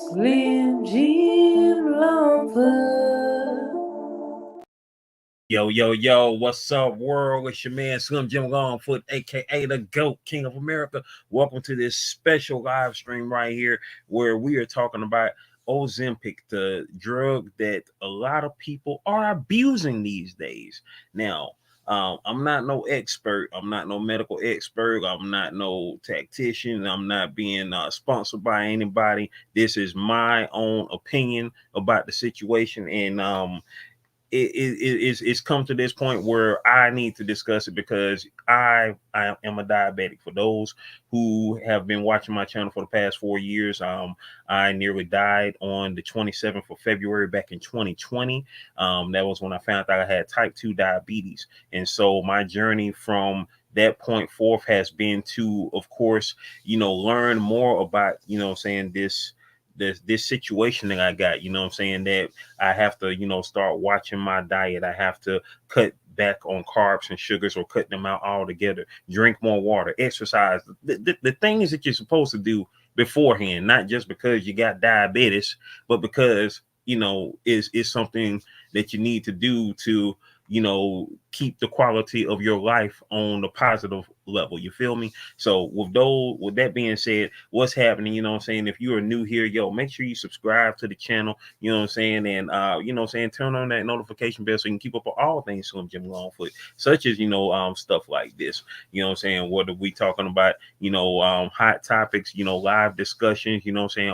Slim Jim Longford. Yo, what's up, world? It's your man Slim Jim Longfoot, aka the GOAT, King of America. Welcome to this special live stream right here where we are talking about Ozempic, the drug that a lot of people are abusing these days. Now, I'm not no expert. I'm not no medical expert. I'm not no tactician. I'm not being sponsored by anybody. This is my own opinion about the situation, and it's come to this point where I need to discuss it because I am a diabetic. For those who have been watching my channel for the past 4 years, I nearly died on the 27th of February back in 2020. That was when I found out I had type 2 diabetes, and so my journey from that point forth has been to, of course, learn more about, saying this situation that I got, saying, that I have to, start watching my diet. I have to cut back on carbs and sugars or cut them out altogether, drink more water, exercise, the things that you're supposed to do beforehand, not just because you got diabetes, but because, is something that you need to do to, keep the quality of your life on the positive level. You feel me? So with that being said, what's happening, if you are new here, make sure you subscribe to the channel, and turn on that notification bell so you can keep up with all things Slim Jim Longfoot, such as, stuff like this, whether we talking about, hot topics, live discussions,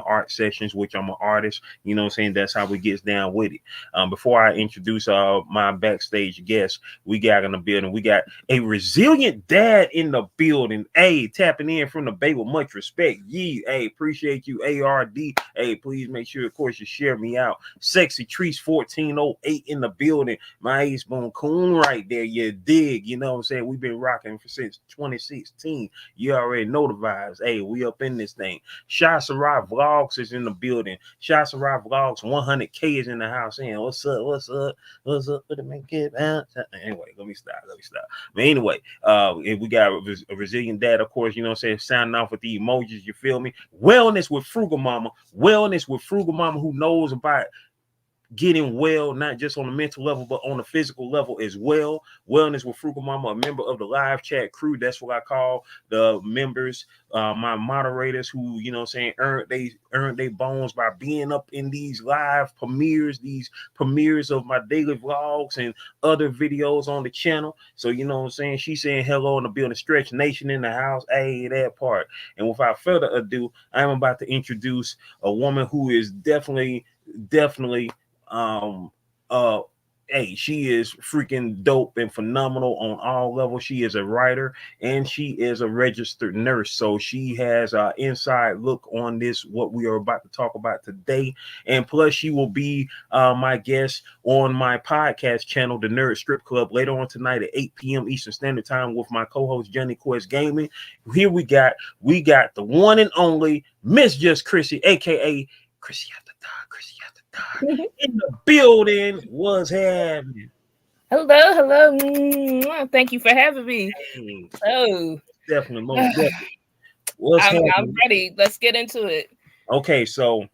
art sessions, which I'm an artist, that's how we get down with it. Before I introduce my backstage guest, we got in the building. We got a resilient dad in the building. Hey, tapping in from the Bay with much respect. Hey, appreciate you, ARD. Hey, please make sure, of course, you share me out. Sexy Trees 1408 in the building. My Ace Boom Coon right there. You dig? You know what I'm saying? We've been rocking since 2016. You already know the vibes. Hey, we up in this thing. Shy Sarai Vlogs is in the building. Shy Sarai Vlogs 100K is in the house. Saying, what's up? What's up? Put them in kid. Anyway, let me stop. But anyway, we got a resilient dad, of course, signing off with the emojis, you feel me? Wellness with Frugal Mama, who knows about getting well, not just on the mental level, but on the physical level as well. Wellness with Frugal Mama, a member of the live chat crew. That's what I call the members, my moderators who, earned they bones by being up in these live premieres of my daily vlogs and other videos on the channel. So, she's saying hello in the building. Stretch Nation in the house. Hey, that part. And without further ado, I'm about to introduce a woman who is definitely um hey, she is freaking dope and phenomenal on all levels. She is a writer and she is a registered nurse, so she has an inside look on this, what we are about to talk about today. And plus, she will be my guest on my podcast channel, the Nerd Strip Club, later on tonight at 8 p.m. Eastern Standard Time with my co-host Johnny Quest Gaming. Here we got the one and only Miss Just Chrissy, aka Chrissy After Dark, in the building. Was happening? Hello. Thank you for having me. Hey, Oh, definitely, most definitely. What's happening? I'm ready. Let's get into it. Okay, so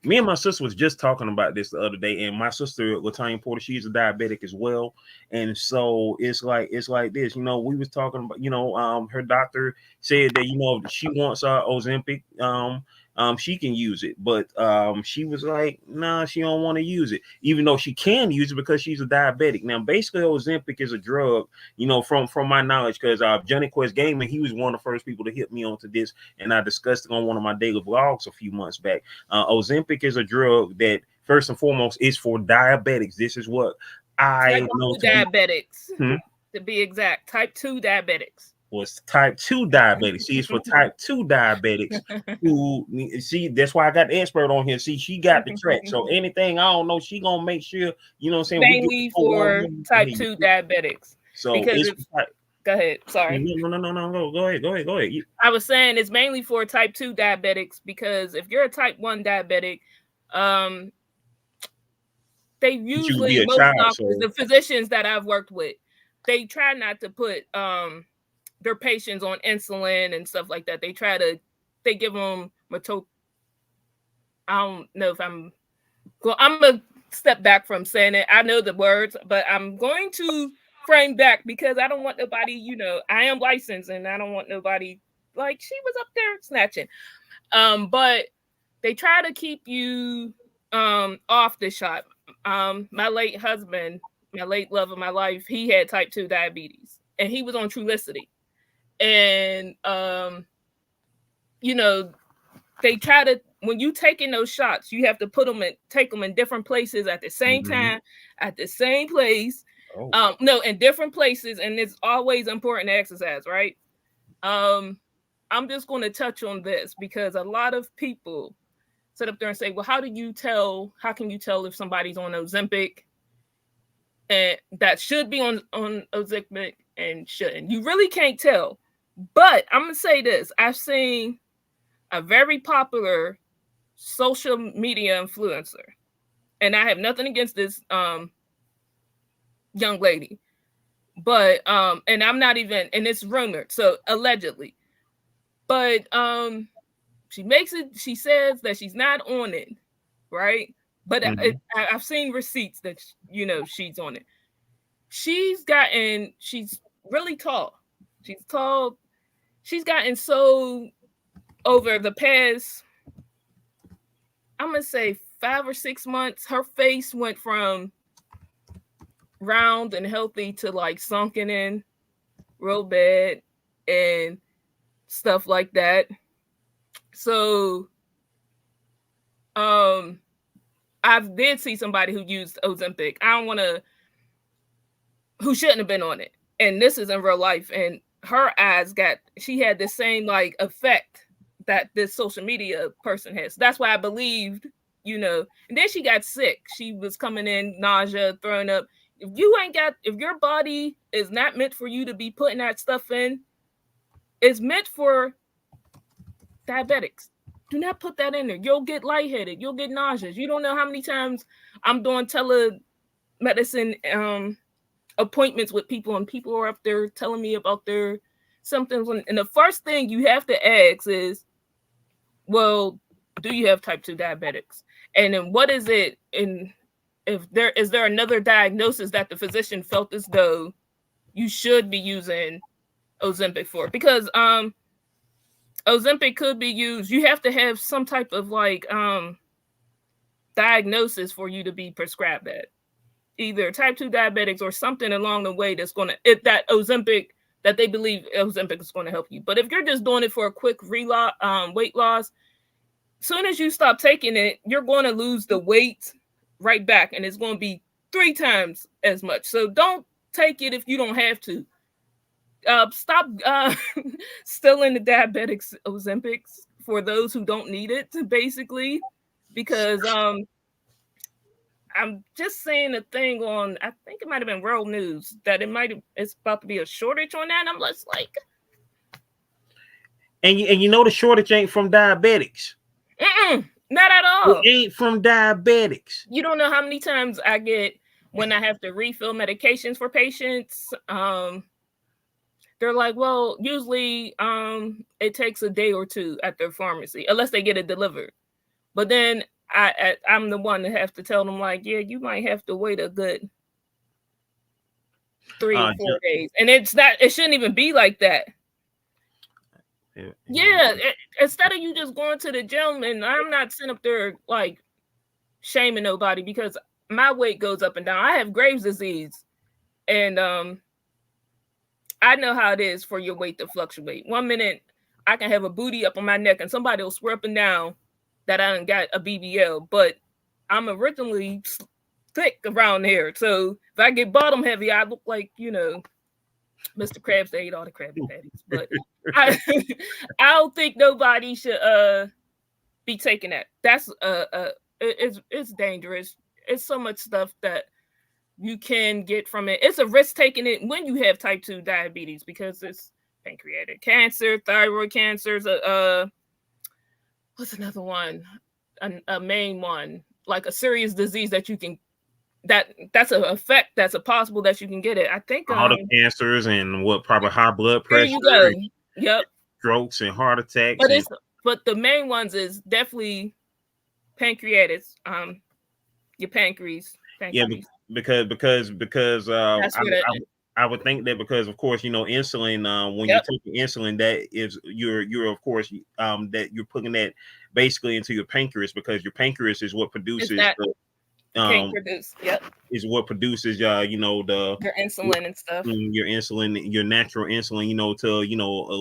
me and my sister was just talking about this the other day, and my sister Latanya Porter, she's a diabetic as well, and so it's like this. We was talking about, her doctor said that if she wants Ozempic, she can use it, but she was like, nah, she don't want to use it, even though she can use it because she's a diabetic. Now, basically, Ozempic is a drug, from my knowledge, because Johnny Quest Gaming, he was one of the first people to hit me onto this, and I discussed it on one of my daily vlogs a few months back. Ozempic is a drug that, first and foremost, is for diabetics. This is what I know. Diabetics, to be exact, type 2 diabetics. Was type 2 diabetics. See, it's for type 2 diabetics who see. That's why I got the expert on here. See, she got the track. So anything I don't know, she gonna make sure, mainly for type 2 diabetics. So because go ahead. Sorry. No. Go ahead. I was saying it's mainly for type 2 diabetics because if you're a type 1 diabetic, they usually, most doctors, the physicians that I've worked with, they try not to put their patients on insulin and stuff like that. They give them I don't know if I'm gonna step back from saying it. I know the words, but I'm going to frame back because I don't want nobody, you know, I am licensed and I don't want nobody like she was up there snatching. But they try to keep you off the shot. My late husband, my late love of my life, he had type 2 diabetes and he was on Trulicity. And you know, they try to, when you taking those shots, you have to take them in different places at the same time, at the same place. No, in different places, and it's always important to exercise, right? I'm just going to touch on this because a lot of people sit up there and say, well, how can you tell if somebody's on Ozempic and that should be on Ozempic and shouldn't? You really can't tell. But I'm going to say this. I've seen a very popular social media influencer, and I have nothing against this young lady, but and I'm not even, and it's rumored, so allegedly, but she says that she's not on it, right? But I've seen receipts that, you know, she's on it. She's really tall. She's gotten so, over the past, I'm gonna say 5 or 6 months, her face went from round and healthy to like sunken in real bad and stuff like that. So I did see somebody who used Ozempic. Who shouldn't have been on it. And this is in real life. And her eyes she had the same like effect that this social media person has. That's why I believed, you know, and then she got sick. She was coming in, nausea, throwing up. If your body is not meant for you to be putting that stuff in, it's meant for diabetics. Do not put that in there. You'll get lightheaded. You'll get nauseous. You don't know how many times I'm doing telemedicine appointments with people, and people are up there telling me about their symptoms. And the first thing you have to ask is, well, do you have type 2 diabetics? And then what is it? And is there another diagnosis that the physician felt as though you should be using Ozempic for? Because Ozempic could be used. You have to have some type of like diagnosis for you to be prescribed that. Either type 2 diabetics or something along the way that's going to, that Ozempic, that they believe Ozempic is going to help you. But if you're just doing it for a quick weight loss, soon as you stop taking it, you're going to lose the weight right back, and it's going to be 3 times as much. So don't take it if you don't have to. Stop stealing the diabetics Ozempics for those who don't need it, basically, because I'm just saying a thing on, I think it might have been World News, that it's about to be a shortage on that. And I'm just like, and you know the shortage ain't from diabetics. Not at all. It ain't from diabetics. You don't know how many times I get when I have to refill medications for patients. They're like, well, usually it takes a day or 2 at their pharmacy, unless they get it delivered. But then I'm the one that have to tell them, like, yeah, you might have to wait a good 3 or 4 days. And it shouldn't even be like that. Instead of you just going to the gym, and I'm not sitting up there like shaming nobody, because my weight goes up and down. I have Graves' disease, and I know how it is for your weight to fluctuate. 1 minute I can have a booty up on my neck and somebody will swear up and down that I done got a BBL, but I'm originally thick around here. So if I get bottom heavy, I look like, you know, Mr. Krabs that ate all the Krabby Patties. But I don't think nobody should be taking that. That's it's dangerous. It's so much stuff that you can get from it. It's a risk taking it when you have type 2 diabetes, because it's pancreatic cancer, thyroid cancers, what's another one? A main one, like a serious disease that you can, that's an effect, that's a possible that you can get it. I think all the cancers and probably high blood pressure. There you go. Yep. Strokes and heart attacks. But the main ones is definitely pancreatitis, your Yeah, pancreas. because That's what it. I would think that because of course insulin, when you're Yep, taking insulin, that is you're of course that you're putting that basically into your pancreas, because your pancreas is what it's produces that the can't produce. Yep, the your insulin and stuff. your insulin, your natural insulin, to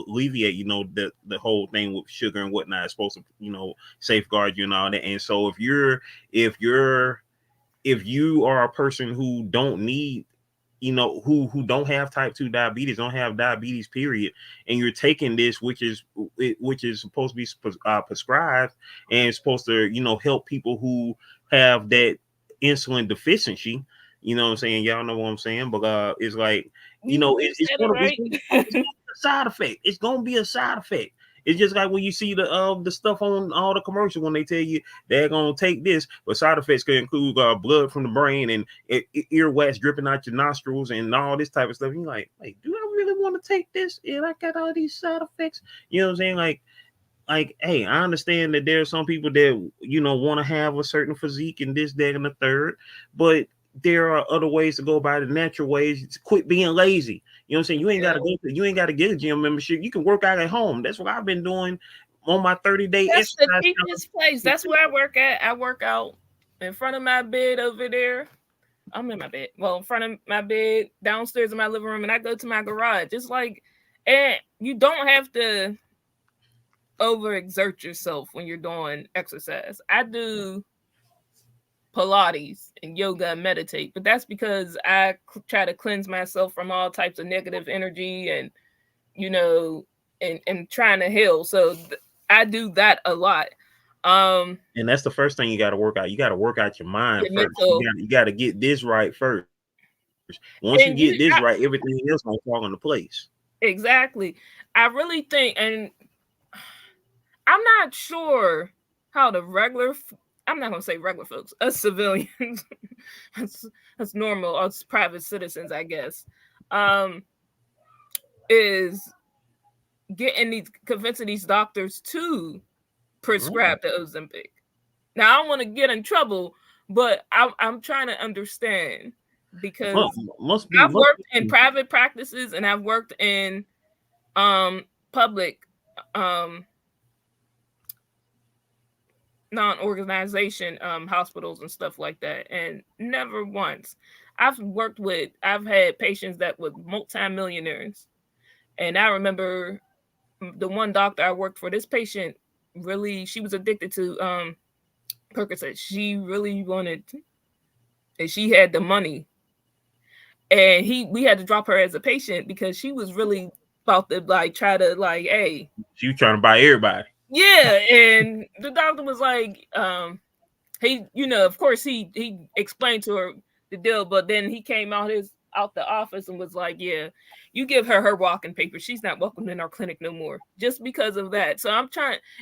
alleviate the whole thing with sugar and whatnot. It's supposed to safeguard you and all that. And so if you're if you are a person who don't need, who don't have type 2 diabetes, don't have diabetes period, and you're taking this, which is supposed to be prescribed, and it's supposed to help people who have that insulin deficiency, what I'm saying? Y'all know what I'm saying? But it's like, You it's said it gonna right. it's gonna be a side effect. It's gonna be a side effect. It's just like when you see the stuff on all the commercials when they tell you they're gonna take this, but side effects can include blood from the brain and earwax dripping out your nostrils and all this type of stuff. You're like, do I really want to take this? And I got all these side effects. You know what I'm saying? Hey, I understand that there are some people that want to have a certain physique and this, that, and the third, but there are other ways to go about it, natural ways. Quit being lazy. You know what I'm saying? You ain't got to get a gym membership. You can work out at home. That's what I've been doing on my 30-day That's the exercise cheapest place. That's where I work at. I work out in front of my bed over there. I'm in my bed. Well, in front of my bed, downstairs in my living room, and I go to my garage. It's like, and you don't have to overexert yourself when you're doing exercise. I do Pilates and yoga and meditate, but that's because I try to cleanse myself from all types of negative energy and and trying to heal. So I do that a lot. and that's the first thing you got to work out. You got to work out your mind Your first. mental, You got to get this right first. Once you and get this right, everything else gonna fall into place. exactly. I really think, and I'm not sure how the I'm not gonna say regular folks, us civilians, that's normal, us private citizens, I guess, is convincing these doctors to prescribe the Ozempic. Now, I don't want to get in trouble, but I'm trying to understand, because I've worked in private practices and I've worked in public non-organization hospitals and stuff like that, and never once. I've had patients that were multimillionaires, and I remember the one doctor I worked for, this patient she was addicted to Percocet. She really wanted, and she had the money, and we had to drop her as a patient because she was really about to try to hey, she was trying to buy everybody. Yeah, and the doctor was like, he, of course he explained to her the deal, but then he came out the office and was like, yeah, you give her walking paper, she's not welcome in our clinic no more, just because of that. So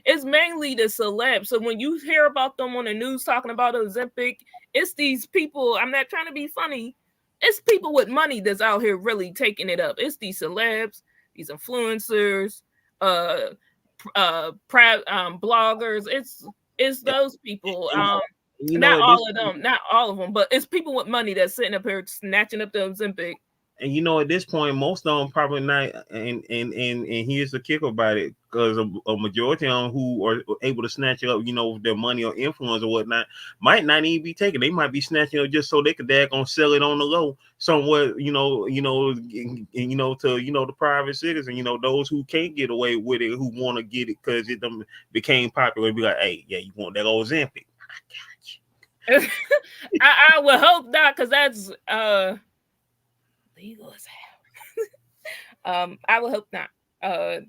it's mainly the celebs. So when you hear about them on the news talking about Ozempic, it's these people. I'm not trying to be funny. It's people with money that's out here really taking it up. It's these celebs, these influencers, bloggers. It's those people. Not all of them, but it's people with money that's sitting up here snatching up the Ozempic. And at this point, most of them probably not. And here's the kicker about it, because a majority of them who are able to snatch it up, their money or influence or whatnot, might not even be taken. They might be snatching it up just so they could sell it on the low somewhere, and to the private citizen, those who can't get away with it, who want to get it because it became popular, be like, hey, yeah, you want that Ozempic? I would hope not, because that's legal as hell. I would hope not.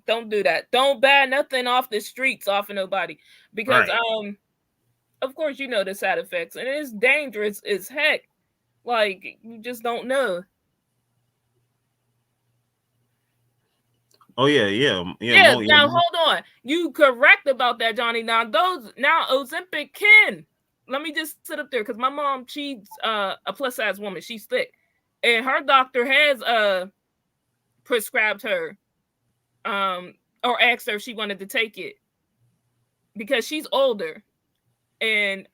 Don't do that. Don't buy nothing off the streets off of nobody, because right. Of course the side effects, and it's dangerous as heck. Like, you just don't know. Oh yeah. Now hold on. You correct about that, Johnny. Now Ozempic can. Let me just sit up there, because my mom, she's a plus size woman. She's thick, and her doctor has prescribed her or asked her if she wanted to take it, because she's older, and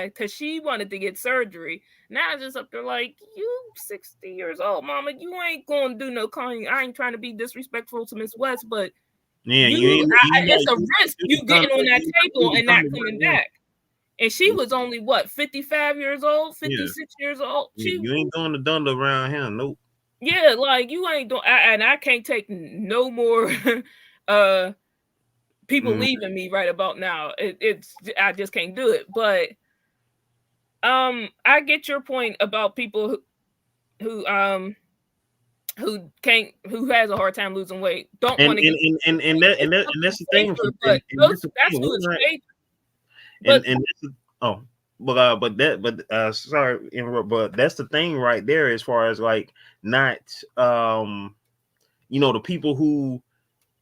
because she wanted to get surgery. Now I just up there like, you 60 years old, mama, you ain't gonna do no calling. I ain't trying to be disrespectful to Miss West, but Yeah, you ain't. it's a risk you getting on that table and not coming back. And she was only what, 55 years old, 56 years old. You ain't going to Dunder around here, nope. Yeah, like you ain't doing, and I can't take no more people leaving me right about now. It's I just can't do it. But I get your point about people who has a hard time losing weight, don't want to and that's the thing. But that's who it's made. But sorry, but that's the thing right there, as far as like not the people who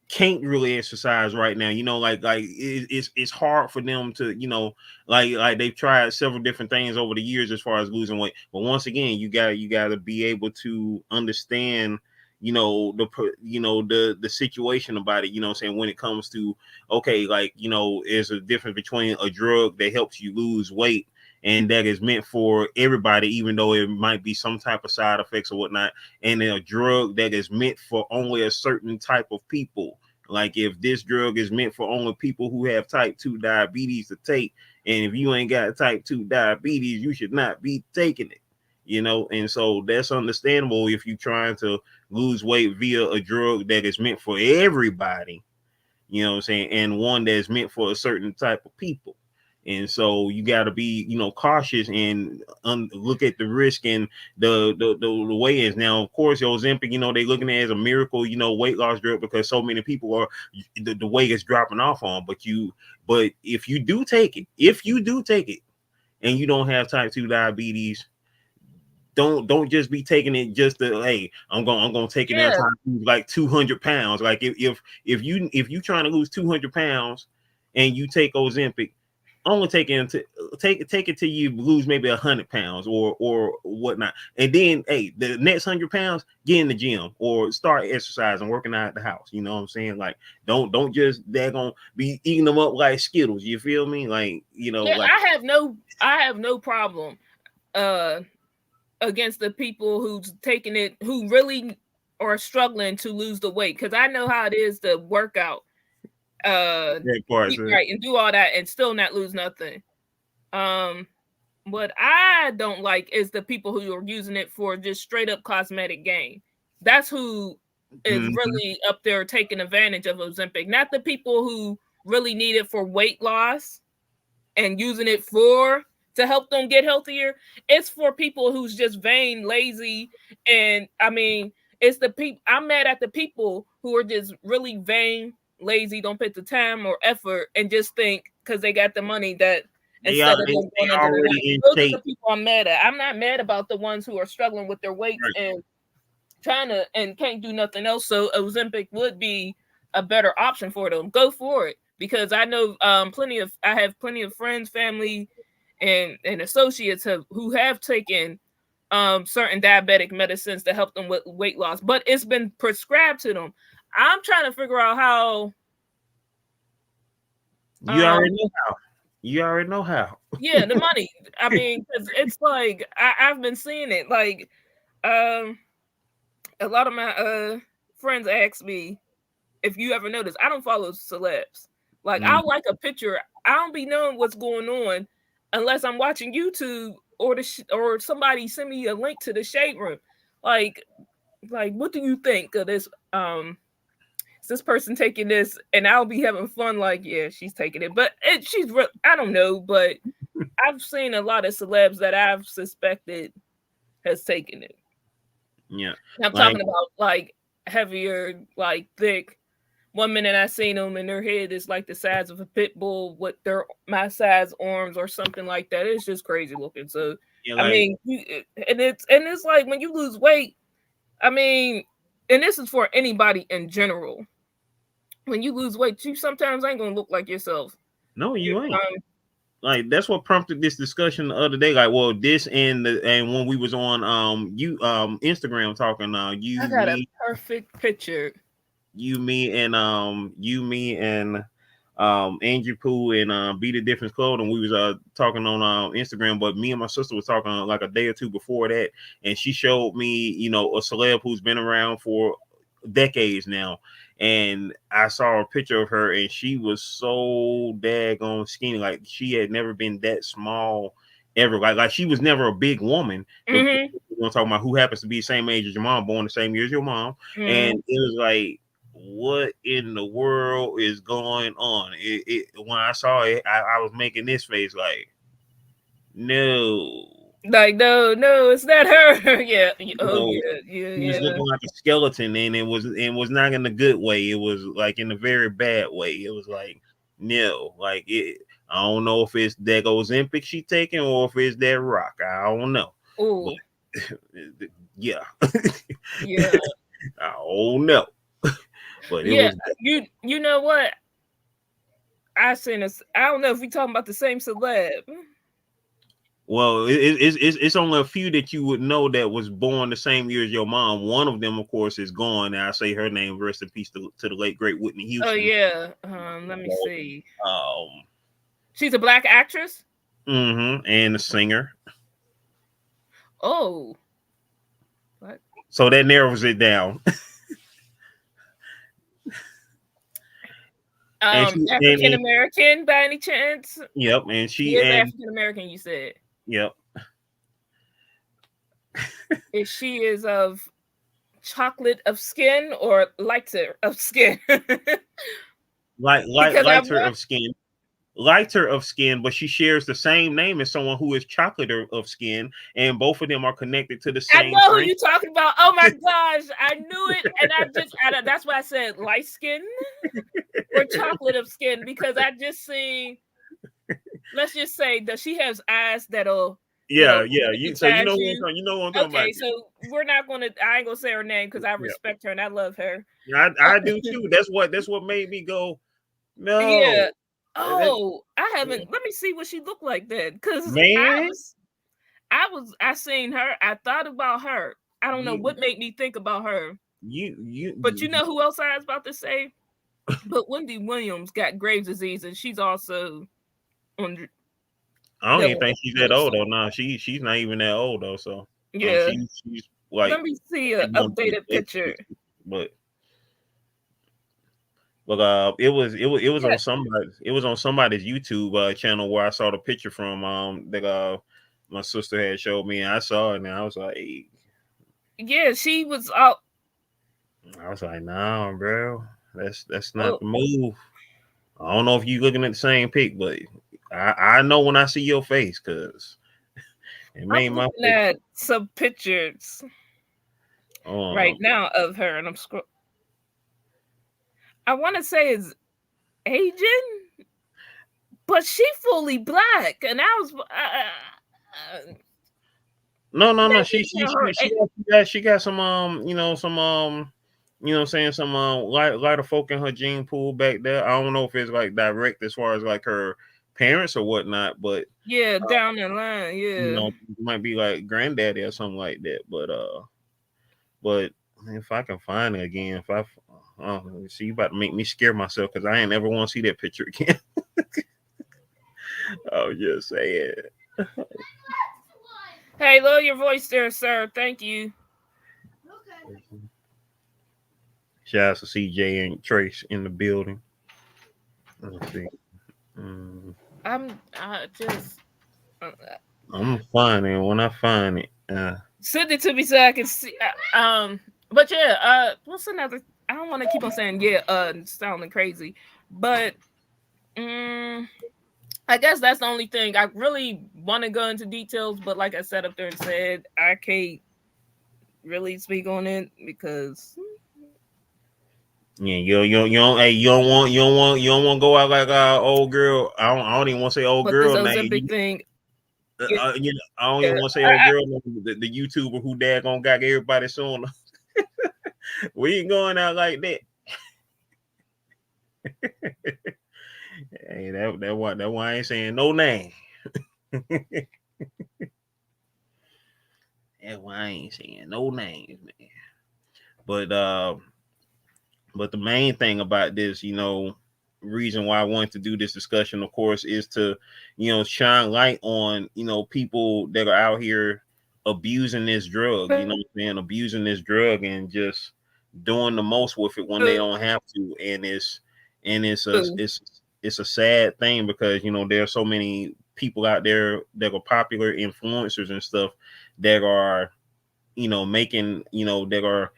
can't really exercise right now, like it's hard for them to, like they've tried several different things over the years as far as losing weight. But once again, you gotta be able to understand, the situation about it, saying, when it comes to, okay, like, there's a difference between a drug that helps you lose weight and that is meant for everybody, even though it might be some type of side effects or whatnot, and a drug that is meant for only a certain type of people. Like, if this drug is meant for only people who have type 2 diabetes to take, and if you ain't got type 2 diabetes, you should not be taking it, and so that's understandable if you're trying to lose weight via a drug that is meant for everybody, what I'm saying, and one that's meant for a certain type of people. And so you got to be, cautious and look at the risk and the weigh-ins. Now, of course, Ozempic, they looking at it as a miracle, weight loss drug, because so many people are, the weight is dropping off on. But if you do take it, and you don't have type 2 diabetes, don't just be taking it just to, hey, I'm gonna take it down to like 200 pounds. Like, if you trying to lose 200 pounds and you take Ozempic, only take it till you lose maybe 100 pounds or whatnot, and then, hey, the next 100 pounds, get in the gym or start exercising, working out at the house. You know what I'm saying? Like, don't just, they're gonna be eating them up like Skittles. You feel me? Like, like, I have no problem against the people who's taking it, who really are struggling to lose the weight, because I know how it is to work out, right, and do all that and still not lose nothing. What I don't like is the people who are using it for just straight up cosmetic gain. That's who is really up there taking advantage of Ozempic, not the people who really need it for weight loss and using it to help them get healthier. It's for people who's just vain, lazy, and I mean, it's the people. I'm mad at the people who are just really vain, lazy, don't put the time or effort, and just think because they got the money that instead of them going into those are the people I'm mad at. I'm not mad about the ones who are struggling with their weight and trying to and can't do nothing else. So Ozempic would be a better option for them. Go for it, because I know I have plenty of friends, family, and associates who have taken certain diabetic medicines to help them with weight loss, but it's been prescribed to them. I'm trying to figure out how. You already know how. Yeah, the money. I mean, it's like I've been seeing it. Like, a lot of my friends ask me, if you ever notice, I don't follow celebs. Like, I'll like a picture. I don't be knowing what's going on unless I'm watching YouTube or somebody send me a link to the shade room. Like, what do you think of this? Is this person taking this? And I'll be having fun. Like, yeah, she's taking it, but I don't know. But I've seen a lot of celebs that I've suspected has taken it. Yeah, I'm talking about like heavier, like thick. One minute I seen them and their head is like the size of a pit bull with my size arms or something like that. It's just crazy looking. So I mean, it's like when you lose weight, I mean, and this is for anybody in general. When you lose weight, you sometimes ain't gonna look like yourself. No, you ain't. Like, that's what prompted this discussion the other day. Like, well, this and when we was on Instagram talking, I got a perfect picture. You, me, and Andrew Pooh and Be the Difference Clothing. We was talking on Instagram, but me and my sister was talking like a day or two before that, and she showed me, a celeb who's been around for decades now. And I saw a picture of her, and she was so daggone skinny. Like she had never been that small ever. Like she was never a big woman. But Mm-hmm. we're talking about who happens to be the same age as your mom, born the same year as your mom, and it was like, what in the world is going on? When I saw it, I was making this face like, no. Like, no, it's not her. Yeah. Oh, No, yeah. he was looking like a skeleton, and it was not in a good way. It was like in a very bad way. It was like, no, like it. I don't know if it's that Ozempic she taking or if it's that rock. I don't know. Oh, Yeah. yeah. I don't know. But it Yeah. was. You know what? I seen this. I don't know if we talking about the same celeb. Well, it's only a few that you would know that was born the same year as your mom. One of them, of course, is gone. And I say her name, rest in peace to the late great Whitney Houston. Oh yeah. Let me see. Um, She's a black actress. And a singer. Oh. What? So that narrows it down. African American by any chance? Yep, and she is African American. You said. Yep. If she is of chocolate of skin or lighter of skin? lighter of skin. Lighter of skin, but she shares the same name as someone who is chocolate of skin, and both of them are connected to the same. I know who you're talking about. Oh my gosh, I knew it, and that's why I said light skin or chocolate of skin, because I just seen. Let's just say that she has eyes that'll. Yeah. You know what I'm talking about. Okay, so we're not gonna. I ain't gonna say her name because I respect her and I love her. I do too. That's what made me go. No. Yeah. Oh, I haven't. Let me see what she looked like then, because I seen her. I thought about her. I don't know what made me think about her. But you know who else I was about to say? But Wendy Williams got Graves' disease, and she's also on. I don't even think she's that old though. No, she's not even that old though. So yeah, she's like. Let me see an updated picture. But it was on somebody's YouTube channel where I saw the picture from that my sister had showed me, and I saw it, and I was like, yeah, she was out. I was like, nah, bro, that's not the move. I don't know if you looking at the same pic, but I know when I see your face, because it made I'm my looking at some pictures right now of her, and I'm scrolling. I want to say it's Asian, but she fully black, and I was. No. She got some saying some lighter folk in her gene pool back there. I don't know if it's like direct as far as like her parents or whatnot, but yeah, down the line, yeah, it might be like granddaddy or something like that. But if I can find it again, if I see, you about to make me scare myself, because I ain't ever want to see that picture again. I was just saying. Hey, lower your voice there, sir. Thank you. Okay. Shout out to CJ and Trace in the building. Let's see. I'm finding it. When I find it, send it to me so I can see. But yeah, what's another? I don't want to keep on saying sounding crazy, but I guess that's the only thing. I really want to go into details, but like I said up there and said, I can't really speak on it because. Yeah, you don't want to go out like old girl. I don't even want to say old girl name. Ozempic thing. I don't even want to say old girl name. The YouTuber who daggone got everybody soon. We ain't going out like that. Hey, that why I ain't saying no name. That's why I ain't saying no names, man. But the main thing about this, reason why I wanted to do this discussion, of course, is to, shine light on, people that are out here abusing this drug, abusing this drug and just doing the most with it when they don't have to. And it's a sad thing because, there are so many people out there that are popular influencers and stuff that are, making, that are,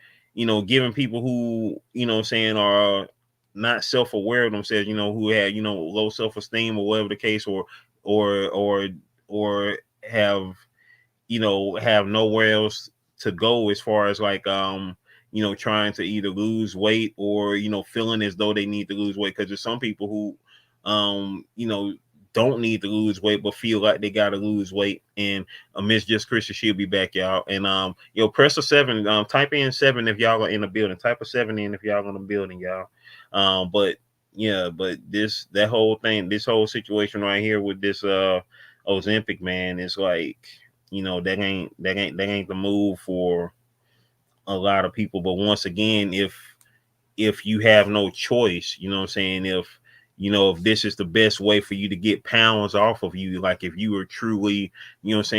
giving people who, saying are not self-aware of themselves, who had, low self-esteem or whatever the case, or or or have, have nowhere else to go as far as like trying to either lose weight or, feeling as though they need to lose weight. Because there's some people who don't need to lose weight but feel like they gotta lose weight. And Miss Just Christian, she'll be back, y'all. And press a 7, type in 7 if y'all are in the building. Type a 7 in if y'all in the building, y'all. But yeah, but this whole situation right here with this Ozempic, man, is like, that ain't the move for a lot of people. But once again, if you have no choice, if this is the best way for you to get pounds off of you, like if you are truly, over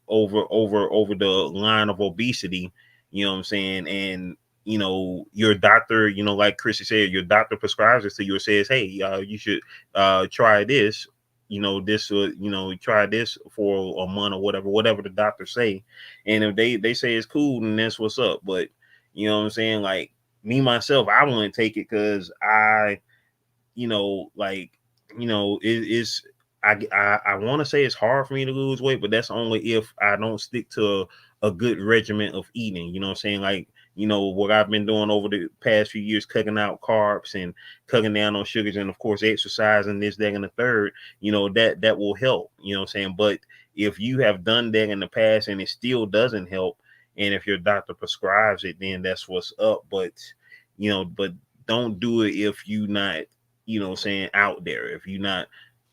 the line of obesity, and your doctor, like Chrissy said, your doctor prescribes it to you or says, hey, you should try this, try this for a month or whatever the doctor say. And if they say it's cool, then that's what's up. But like me myself, I wouldn't take it because it's I want to say it's hard for me to lose weight, but that's only if I don't stick to a good regimen of eating. Like, what I've been doing over the past few years, cutting out carbs and cutting down on sugars, and of course exercising, this, that, and the third, that will help. But if you have done that in the past and it still doesn't help, and if your doctor prescribes it, then that's what's up. But don't do it if you not out there, if you're not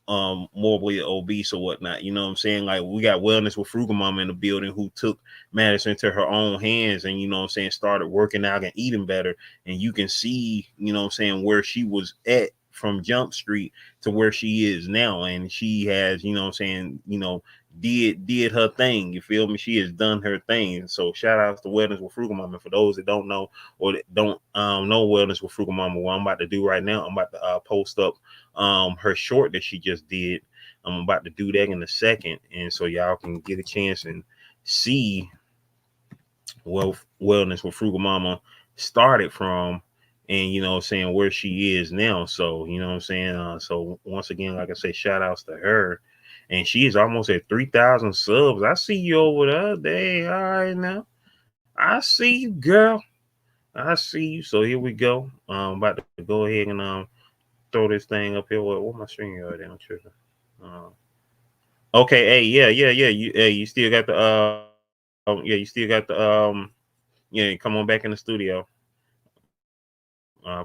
morbidly obese or whatnot. Like, we got Wellness with Frugal Mama in the building, who took matters into her own hands and started working out and eating better. And you can see, where she was at from Jump Street to where she is now. And she has, did her thing. You feel me? She has done her thing. So shout out to Wellness with Frugal Mama. For those that don't know or that don't know Wellness with Frugal Mama, what I'm about to do right now, I'm about to post up her short that she just did. I'm about to do that in a second, and so y'all can get a chance and see Wellness with Frugal Mama started from, and where she is now. So so once again, like I say, shout outs to her. And she is almost at 3,000 subs. I see you over there. Dang, all right now. I see you, girl. I see you. So here we go. About to go ahead and throw this thing up here. What my screen right there? I'm tripping. Okay, hey, yeah. You still got the you still got the come on back in the studio.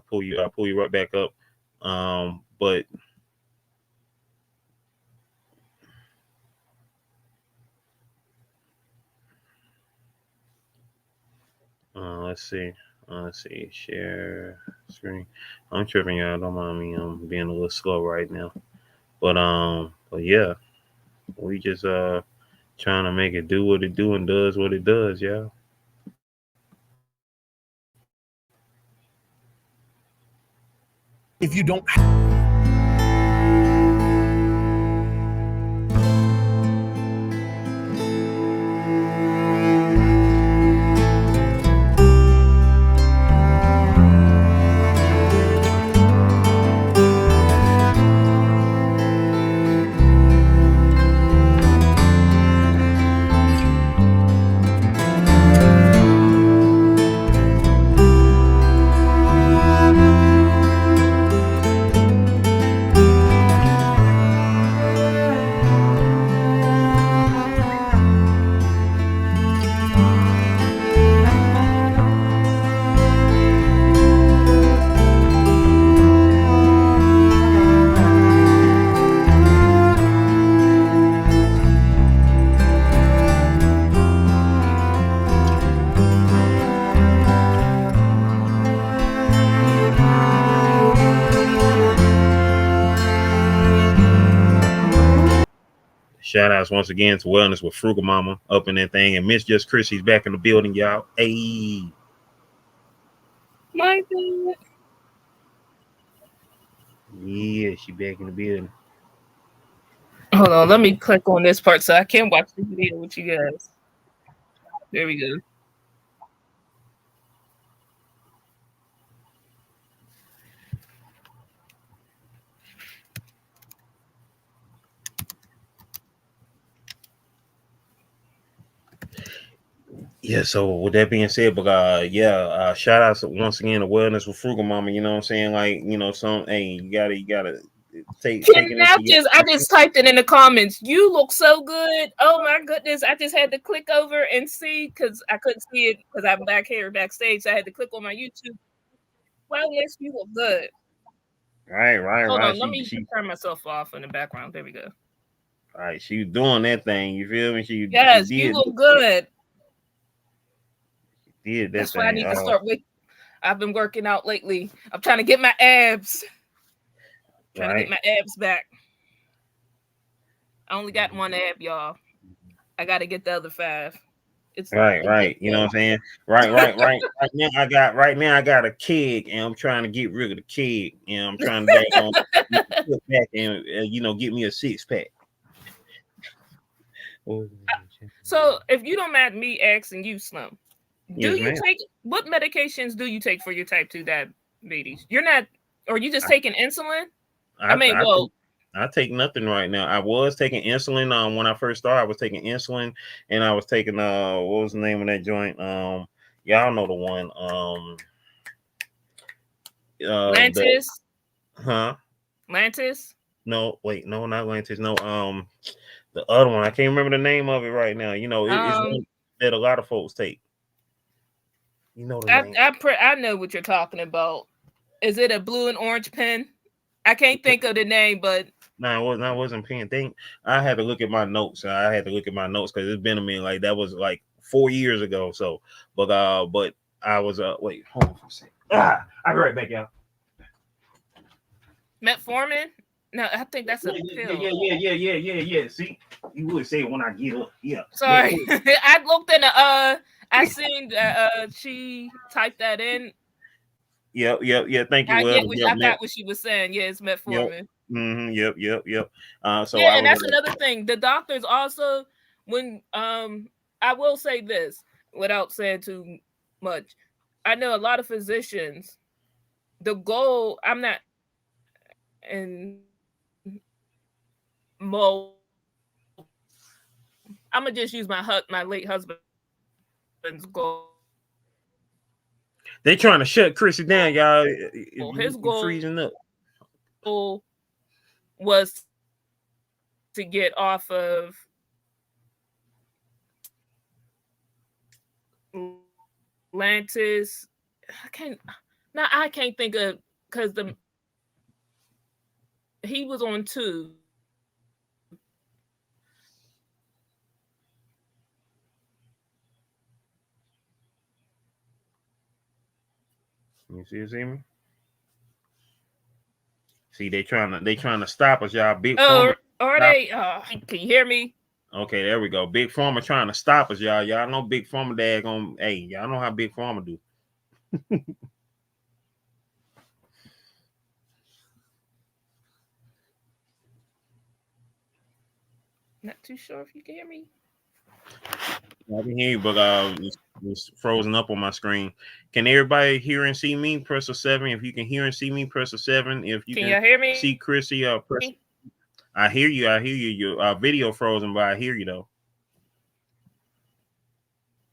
Pull you right back up. But let's see. Share screen. I'm tripping, y'all. Don't mind me. I'm being a little slow right now. But yeah, we just trying to make it do what it do and does what it does, y'all. If you don't Shout outs once again to Wellness with Frugal Mama up in that thing. And Miss Just Chrissy's back in the building, y'all. Hey. My God. Yeah, she back in the building. Hold on, let me click on this part so I can watch the video with you guys. There we go. Yeah, so with that being said, but shout outs once again to Wellness with Frugal Mama. You know what I'm saying? Like, you know, you gotta take it into I just typed it in the comments. You look so good. Oh my goodness. I just had to click over and see because I couldn't see it because I'm back here backstage. So I had to click on my YouTube. Wellness, you look good. Right. Hold on, let me turn myself off in the background. There we go. All right, she was doing that thing. You feel me? She You look good. She did that. That's thing. why I need to start with. I've been working out lately. I'm trying to get my abs. Trying to get my abs back. I only got one ab, y'all. I got to get the other 5. It's right. You know what I'm saying? Right. Right now I got a keg and I'm trying to get rid of the keg. You know, I'm trying to put back and get me a 6-pack. So if you don't mind me asking you, Slim, what medications do you take for your type 2 diabetes? You're not, or you just taking insulin? I take nothing right now. I was taking insulin when I first started. I was taking insulin and I was taking what was the name of that joint? Y'all know the one. Lantus? Huh? Lantus? No, wait, no, not Lantus. No, the other one. I can't remember the name of it right now. You know, it's one that a lot of folks take. You know the name. I know what you're talking about. Is it a blue and orange pen? I can't think of the name, but no, I wasn't paying attention. I had to look at my notes. Because it's been a minute. Like that was like 4 years ago. So, but I was wait, hold on for a second. I'll be right back, y'all. Metformin? No, I think that's a pill. Yeah. See, you would say it when I get up. Yeah. Sorry, I looked in the I seen that she typed that in. Yeah. Thank you. I got what she was saying. Yeah, it's metformin. Yep. Yep. And that's another thing. The doctors also, when I will say this without saying too much. I know a lot of physicians. The goal, I'm not in mode. I'm gonna just use my late husband's goal. They trying to shut Chrissy down, y'all. His goal freezing up. Was to get off of Lantus. I can't think of because he was on 2. You see me? See, they trying to stop us, y'all. Big Pharma. Are they? Can you hear me? Okay, there we go. Big Pharma trying to stop us, y'all. Y'all know Big Pharma daggone. Hey, y'all know how Big Pharma do. Not too sure if you can hear me. I can hear you, but it's frozen up on my screen. Can everybody hear and see me? Press a 7. If you can hear and see me, press a 7. If you can hear me? See Chrissy, press. I hear you. Your video frozen, but I hear you though.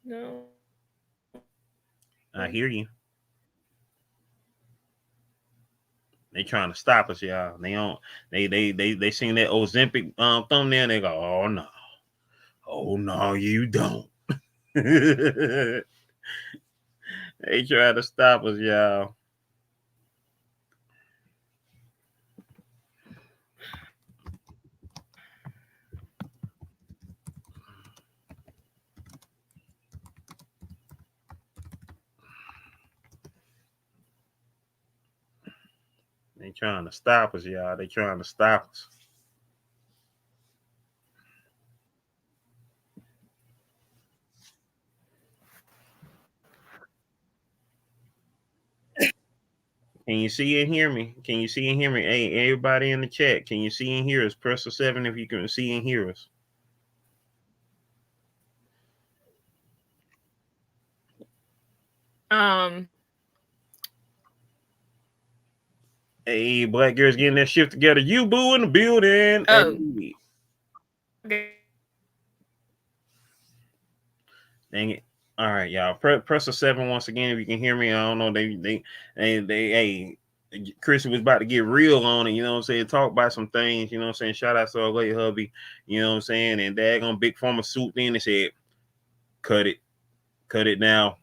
No. I hear you. They trying to stop us, y'all. They don't. They seen that Ozempic thumbnail. They go, oh no, you don't. They try to stop us, y'all. They trying to stop us, y'all. They trying to stop us. Can you see and hear me? Can you see and hear me? Hey, everybody in the chat, can you see and hear us? Press the 7 if you can see and hear us. Hey, black girls getting that shift together. You boo in the building. Oh. Hey. Dang it. All right, y'all. Press the 7 once again if you can hear me. I don't know. They hey, Chris was about to get real on it, you know what I'm saying? Talk about some things, you know what I'm saying? Shout out to our late hubby, you know what I'm saying? And daggone Big Pharma swooped in and said, cut it now.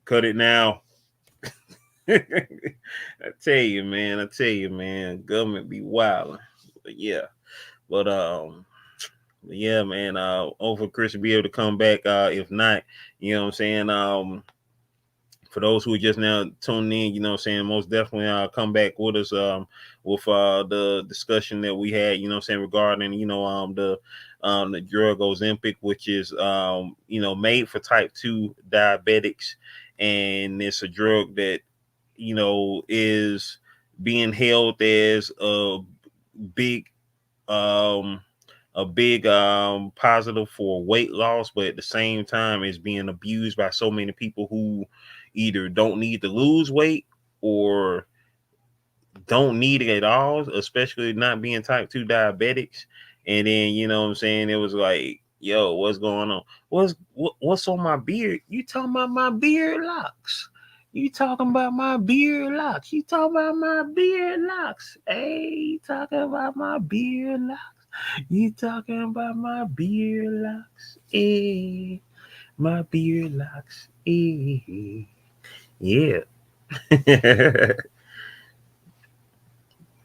Cut it now. I tell you, man, government be wild. But yeah. Yeah, man, over Chris to be able to come back. If not, you know what I'm saying? For those who are just now tuning in, you know what I'm saying, most definitely come back with us with the discussion that we had, you know what I'm saying, regarding, you know, the drug Ozempic, which is you know, made for type 2 diabetics, and it's a drug that, you know, is being held as big um a big positive for weight loss, but at the same time is being abused by so many people who either don't need to lose weight or don't need it at all, especially not being type 2 diabetics. And then, you know what I'm saying, it was like, yo, what's going on? What's on my beard? You talking about my beard locks? You talking about my beard locks? You talking about my beard locks? Hey, you talking about my beard locks? You talking about my beard locks? Hey, my beard locks. Hey, yeah.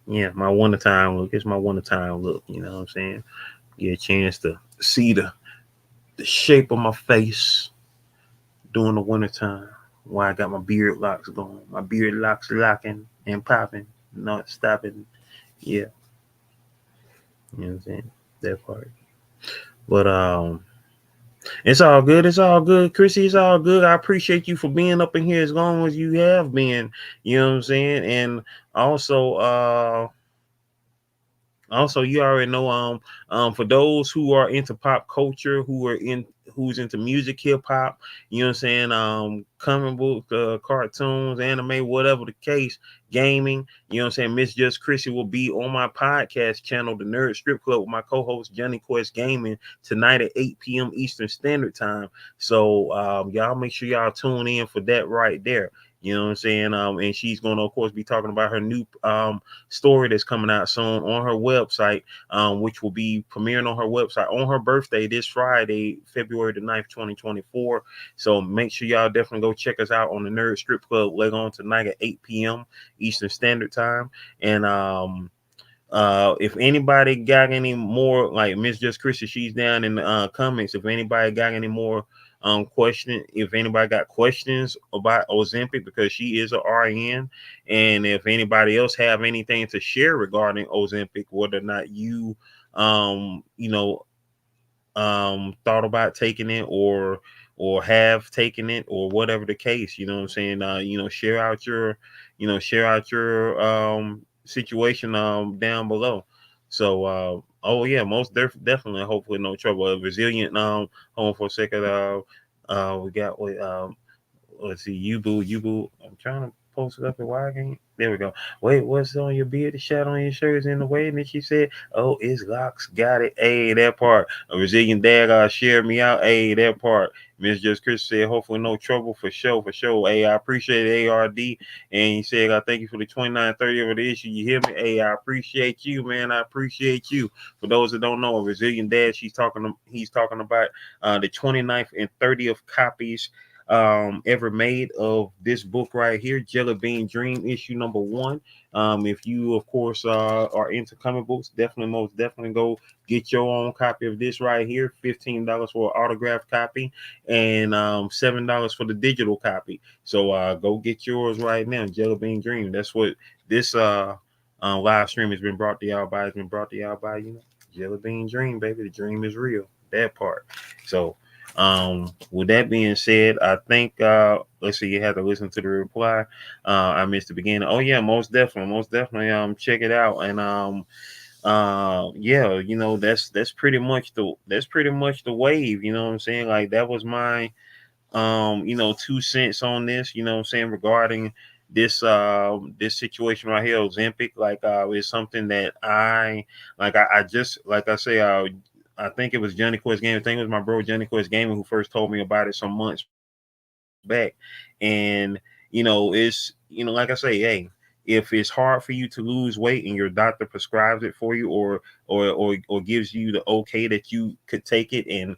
Yeah, my winter time look. It's my winter time look. You know what I'm saying? Get a chance to see the shape of my face during the winter time. Why I got my beard locks going. My beard locks locking and popping, not stopping. Yeah. You know what I'm saying? That part. But it's all good. It's all good, Chrissy. It's all good. I appreciate you for being up in here as long as you have been. You know what I'm saying? And also you already know for those who are into pop culture, who's into music, hip hop, you know what I'm saying, comic book, cartoons, anime, whatever the case, gaming, you know what I'm saying, Miss Just Chrissy will be on my podcast channel, The Nerd Strip Club, with my co-host Johnny Quest Gaming, tonight at 8 p.m. Eastern Standard Time. So y'all make sure y'all tune in for that right there. You know what I'm saying? And she's going to, of course, be talking about her new story that's coming out soon on her website, which will be premiering on her website on her birthday this Friday, February the 9th, 2024. So make sure y'all definitely go check us out on the Nerd Strip Club later on tonight at 8 p.m. Eastern Standard Time. And if anybody got any more, like Miss Just Chrissy, she's down in the comments. If anybody got any more if anybody got questions about Ozempic, because she is a RN, and if anybody else have anything to share regarding Ozempic, whether or not you thought about taking it or have taken it or whatever the case, you know what I'm saying, share out your situation down below. So oh yeah, most definitely, hopefully no trouble. A resilient home for a second. We got let's see, you boo. I'm trying to post it up and why I can't. There we go. Wait, what's on your beard? The shadow on your shirt is in the way. And then she said, oh, it's locks. Got it. Hey, that part. A resilient dad shared me out. Hey, that part. Miss Just Chris said, hopefully no trouble, for sure. Hey, I appreciate it, ARD. And he said, I thank you for the 2930 over the issue. You hear me? Hey, I appreciate you, man. I appreciate you. For those that don't know, a resilient dad, he's talking about the 29th and 30th copies ever made of this book right here, Jelly Bean Dream, issue number 1. If you, of course, are into comic books, most definitely go get your own copy of this right here. $15 for an autographed copy and $7 for the digital copy. So go get yours right now, Jelly Bean Dream. That's what this live stream has been brought to y'all by. It's been brought to y'all by, Jelly Bean Dream, baby. The dream is real. That part. So With that being said, I think let's see, you have to listen to the reply. I missed the beginning. Oh yeah, most definitely check it out. And yeah, that's pretty much the wave, you know what I'm saying? Like that was my 2 cents on this, you know what I'm saying, regarding this situation right here. Ozempic, like is something that I just, like I say, I think it was Johnny Quest Gaming. I think it was my bro Johnny Quest Gaming who first told me about it some months back. And it's, like I say, hey, if it's hard for you to lose weight and your doctor prescribes it for you, or gives you the okay that you could take it, and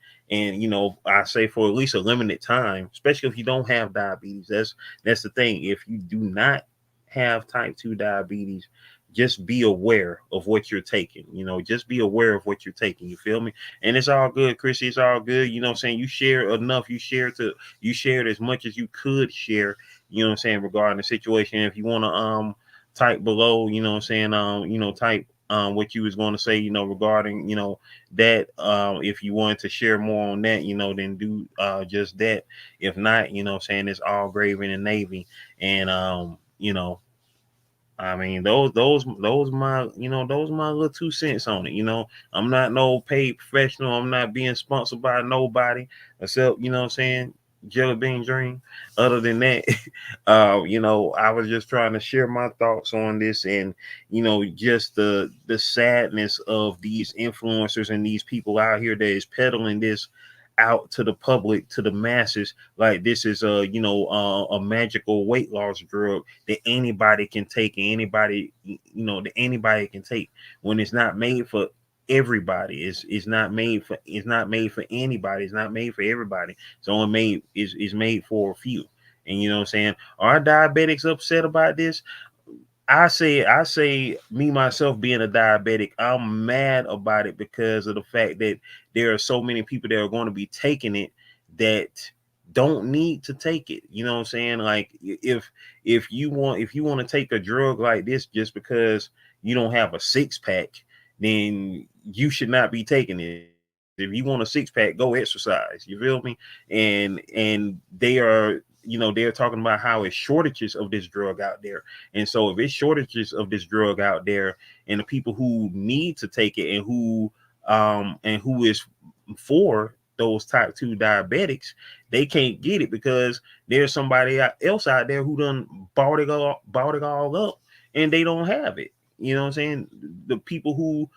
I say for at least a limited time, especially if you don't have diabetes. That's the thing. If you do not have type 2 diabetes, just be aware of what you're taking. Just be aware of what you're taking. You feel me? And it's all good, Chrissy. It's all good. You know what I'm saying? You share enough. You shared as much as you could share, you know what I'm saying, regarding the situation. If you want to type below, you know what I'm saying, type what you was going to say, regarding, that, if you wanted to share more on that, then do just that. If not, what I'm saying, it's all gravy in the Navy. And I mean, those my little 2 cents on it. I'm not no paid professional. I'm not being sponsored by nobody except, what I'm saying, Jelly Bean Dream. Other than that, I was just trying to share my thoughts on this, and just the sadness of these influencers and these people out here that is peddling this out to the public, to the masses, like this is a magical weight loss drug that anybody can take, and that anybody can take, when it's not made for everybody. It's not made for anybody. It's not made for everybody. It's only made is made for a few. And you know what I'm saying? Are diabetics upset about this? I say me myself being a diabetic, I'm mad about it because of the fact that there are so many people that are going to be taking it that don't need to take it. You know what I'm saying? Like if you want to take a drug like this just because you don't have a six pack, then you should not be taking it. If you want a six pack, go exercise. You feel me? And they're talking about how it's shortages of this drug out there. And so if it's shortages of this drug out there, and the people who need to take it, and who is for those type 2 diabetics, they can't get it because there's somebody else out there who done bought it all up, and they don't have it. You know what I'm saying? The people who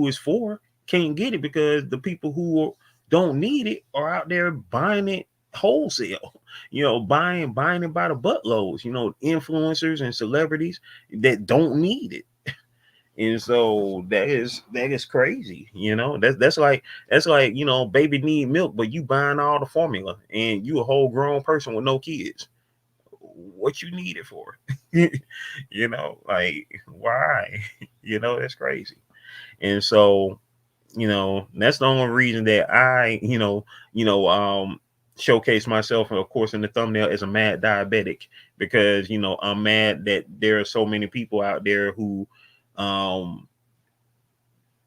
is for can't get it because the people who don't need it are out there buying it wholesale. Buying it by the buttloads. Influencers and celebrities that don't need it. And so that is crazy. That's like baby need milk, but you buying all the formula, and you a whole grown person with no kids. What you need it for? Like why? That's crazy. And so that's the only reason that I showcase myself, of course, in the thumbnail as a mad diabetic, because I'm mad that there are so many people out there who um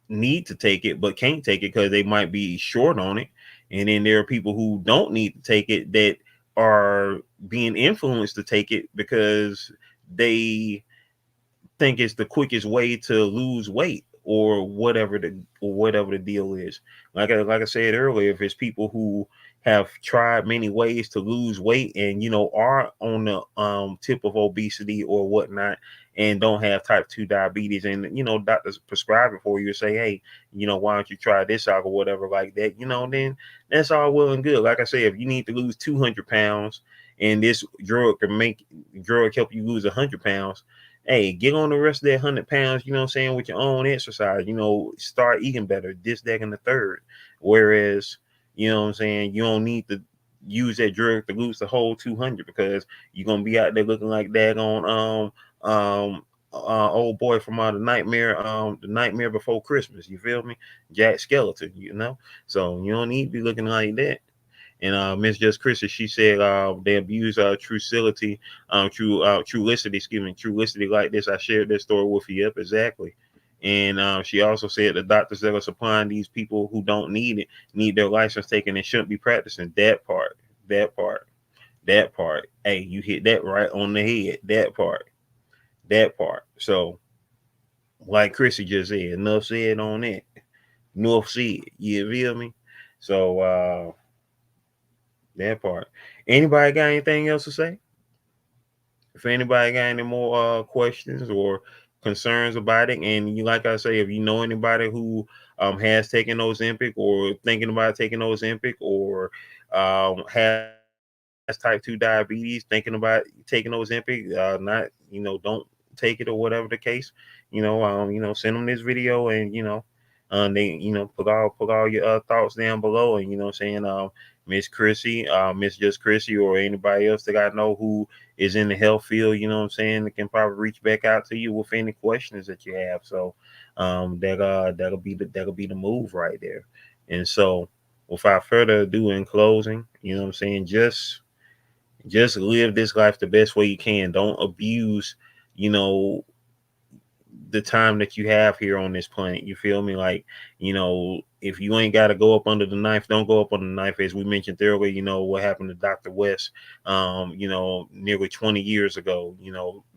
need to take it but can't take it because they might be short on it. And then there are people who don't need to take it that are being influenced to take it because they think it's the quickest way to lose weight, or whatever the deal is. Like I said earlier, if it's people who have tried many ways to lose weight, and are on the tip of obesity or whatnot, and don't have type 2 diabetes, and doctors prescribe it for you, say, hey, why don't you try this out or whatever like that, then that's all well and good. Like I said, if you need to lose 200 pounds and this drug help you lose 100 pounds, hey, get on the rest of that 100 pounds, you know what I'm saying, with your own exercise, start eating better, this, that, and the third. Whereas, you know what I'm saying, you don't need to use that drug to lose the whole 200, because you're going to be out there looking like daggone, old boy from the Nightmare Before Christmas. You feel me? Jack Skeleton. So you don't need to be looking like that. And Miss Just Chrissy, she said they abuse Trulicity, excuse me, Trulicity like this. I shared this story with you. Yep, exactly. And she also said the doctors that are supplying these people who don't need it need their license taken and shouldn't be practicing. That part. Hey, you hit that right on the head. That part. So, like Chrissy just said, enough said on that. Enough said. You feel me? So, that part. Anybody got anything else to say? If anybody got any more questions or concerns about it, and you like I say, if you know anybody who has taken Ozempic or thinking about taking Ozempic or has type 2 diabetes, thinking about taking Ozempic, not don't take it or whatever the case, send them this video and they put all your thoughts down below, and saying Miss Chrissy, Miss Just Chrissy, or anybody else that I know who is in the health field, they can probably reach back out to you with any questions that you have. So that'll be the move right there. And so without further ado, in closing, just live this life the best way you can. Don't abuse, you know, the time that you have here on this planet. You feel me? Like, if you ain't got to go up under the knife, don't go up under the knife. As we mentioned earlier, what happened to Dr. West, nearly 20 years ago,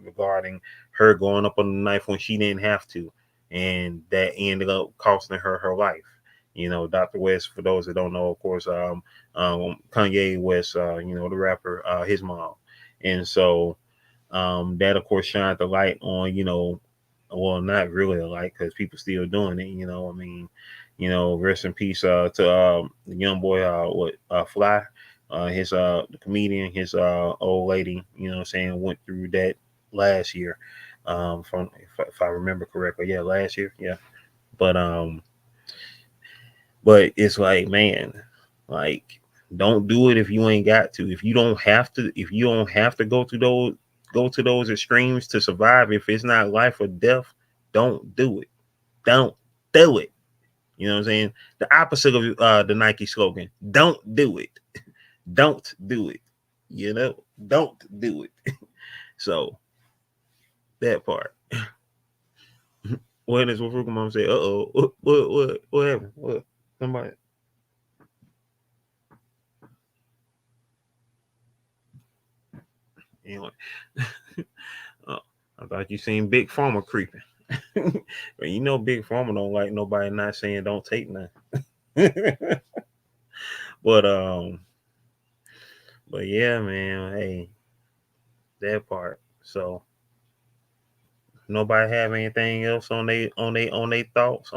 regarding her going up under the knife when she didn't have to. And that ended up costing her life. Dr. West, for those that don't know, of course, Kanye West, the rapper, his mom. And so that, of course, shined the light on, well, not really a light because people still doing it. I mean, rest in peace to the young boy, Fly, his the comedian, his old lady, went through that last year. From if I remember correctly, yeah, last year, yeah. But it's like, man, like, don't do it if you ain't got to. If you don't have to go to those extremes to survive. If it's not life or death, don't do it. Don't do it. You know what I'm saying? The opposite of the Nike slogan. Don't do it. Don't do it. Don't do it. So that part. What is what Frugal Mom say? What happened? What? Somebody. Anyway. I thought you seen Big Pharma creeping. But Big Pharma don't like nobody not saying don't take none. but yeah, man, hey, that part. So nobody have anything else on their thoughts,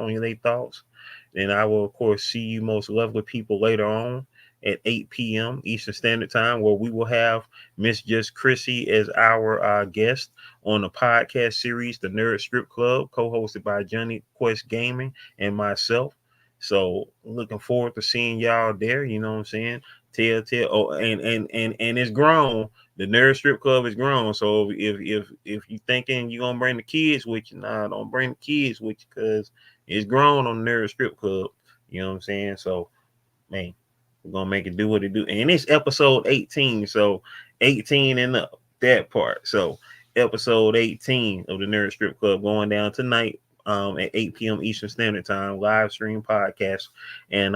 then I will of course see you most lovely people later on at 8 p.m. Eastern Standard Time, where we will have Miss Just Chrissy as our guest on the podcast series, The Nerd Strip Club, co-hosted by Johnny Quest Gaming and myself. So looking forward to seeing y'all there. You know what I'm saying? Tell. Oh, and it's grown. The Nerd Strip Club is grown. So if you thinking you gonna bring the kids with you, nah, don't bring the kids with you because it's grown on the Nerd Strip Club. You know what I'm saying? So, man, we're gonna make it do what it do. And it's episode 18, so 18 and up, that part. So episode 18 of the Nerd Strip Club going down tonight at 8 p.m. Eastern Standard Time, live stream podcast. And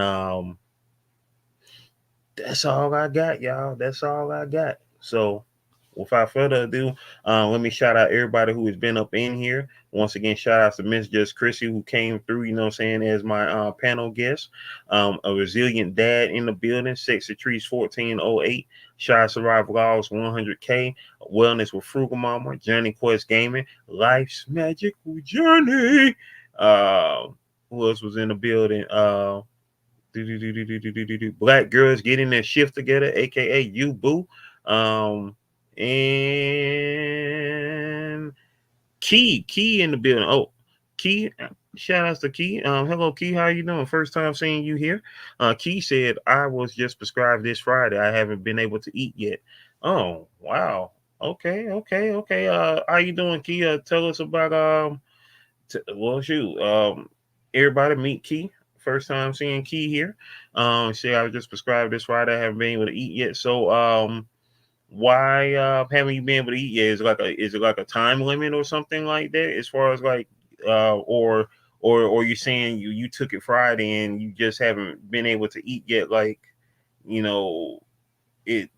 that's all I got, y'all. That's all I got. So without further ado, let me shout out everybody who has been up in here. Once again, shout out to Miss Just Chrissy, who came through, as my panel guest. A resilient dad in the building, Sexy Trees 1408, Shy Survival Laws 100K, Wellness with Frugal Mama, Journey Quest Gaming, Life's Magical Journey. Who else was in the building? Black girls getting their shift together, aka you boo. And Key in the building. Oh, Key, shout outs to Key. Hello Key, how you doing? First time seeing you here. Key said I was just prescribed this Friday. I haven't been able to eat yet. Oh wow. Okay. How you doing, Key? Tell us about everybody meet Key. First time seeing Key here. Say I was just prescribed this Friday. I haven't been able to eat yet. So why haven't you been able to eat yet? Is it like a time limit or something like that? As far as like or you're saying you took it Friday and you just haven't been able to eat yet, like, you know, it,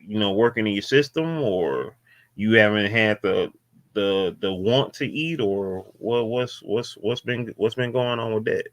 working in your system, or you haven't had the want to eat, or what's been going on with that?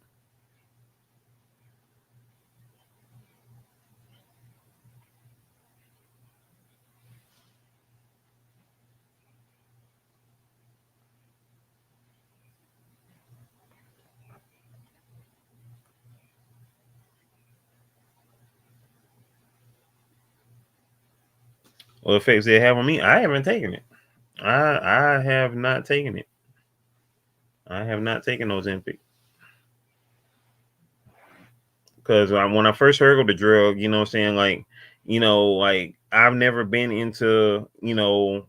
What effects did it have on me? I haven't taken it. I have not taken it. I have not taken Ozempic because when I first heard of the drug, what I'm saying, like, like I've never been into, like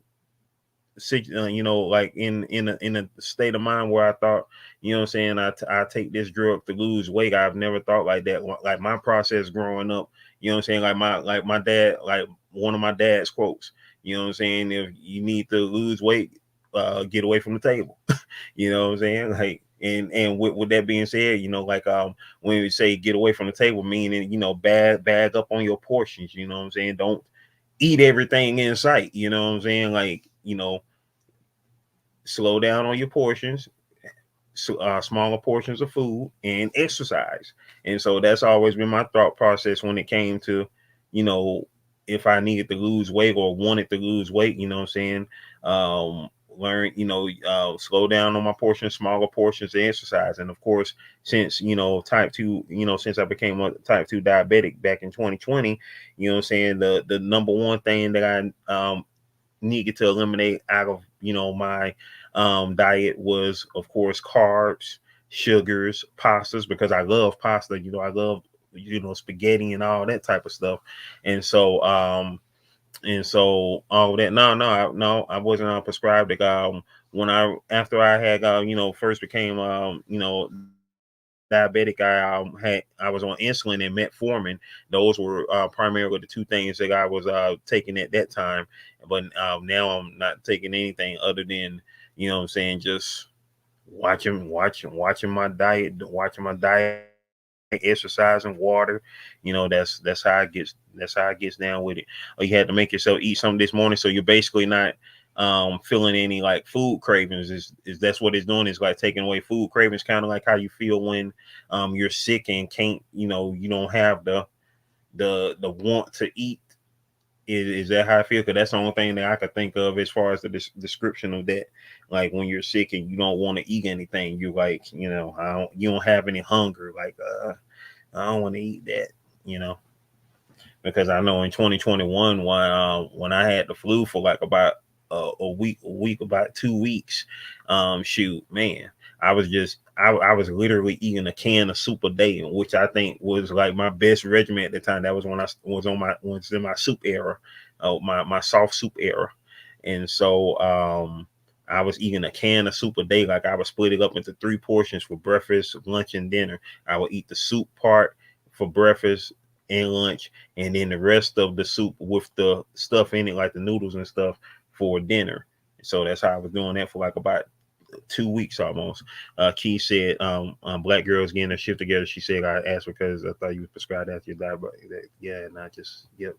in a state of mind where I thought, what I'm saying, I take this drug to lose weight. I've never thought like that. Like my process growing up, what I'm saying, like my dad, like one of my dad's quotes, what I'm saying, if you need to lose weight, get away from the table. What I'm saying? Like, and with that being said, like when we say get away from the table, meaning, bag up on your portions, what I'm saying? Don't eat everything in sight, what I'm saying? Like, slow down on your portions, smaller portions of food, and exercise. And so that's always been my thought process when it came to, you know, if I needed to lose weight or wanted to lose weight, what I'm saying? Learn, slow down on my portions, smaller portions, and exercise. And of course, since, type 2, since I became a type 2 diabetic back in 2020, what I'm saying? The number one thing that I needed to eliminate out of, my diet was, of course, carbs, sugars, pastas, because I love pasta. I love, spaghetti and all that type of stuff. And so all that. No, I wasn't prescribed. Like, when after I had first became diabetic, I was on insulin and metformin. Those were primarily the two things that I was taking at that time. But now I'm not taking anything other than, what I'm saying, just watching my diet, exercising, water. That's how it gets down with it. Or you had to make yourself eat something this morning, so you're basically not feeling any like food cravings. Is that's what it's doing, is like taking away food cravings, kind of like how you feel when you're sick and can't, you don't have the want to eat. Is that how I feel? Because that's the only thing that I could think of as far as the description of that. Like when you're sick and you don't want to eat anything, you're like, you don't have any hunger. Like, I don't want to eat that, because I know in 2021, when I had the flu for like about about 2 weeks, shoot, man, I was literally eating a can of soup a day, which I think was like my best regimen at the time. That was when I was in my soup era, my soft soup era. And so I was eating a can of soup a day. Like, I would split it up into 3 portions for breakfast, lunch, and dinner. I would eat the soup part for breakfast and lunch, and then the rest of the soup with the stuff in it, like the noodles and stuff, for dinner. So that's how I was doing that for like about 2 weeks almost. Key said, black girls getting their shit together. She said, I asked because I thought you was prescribed after your diet. But yeah, and I just, yep.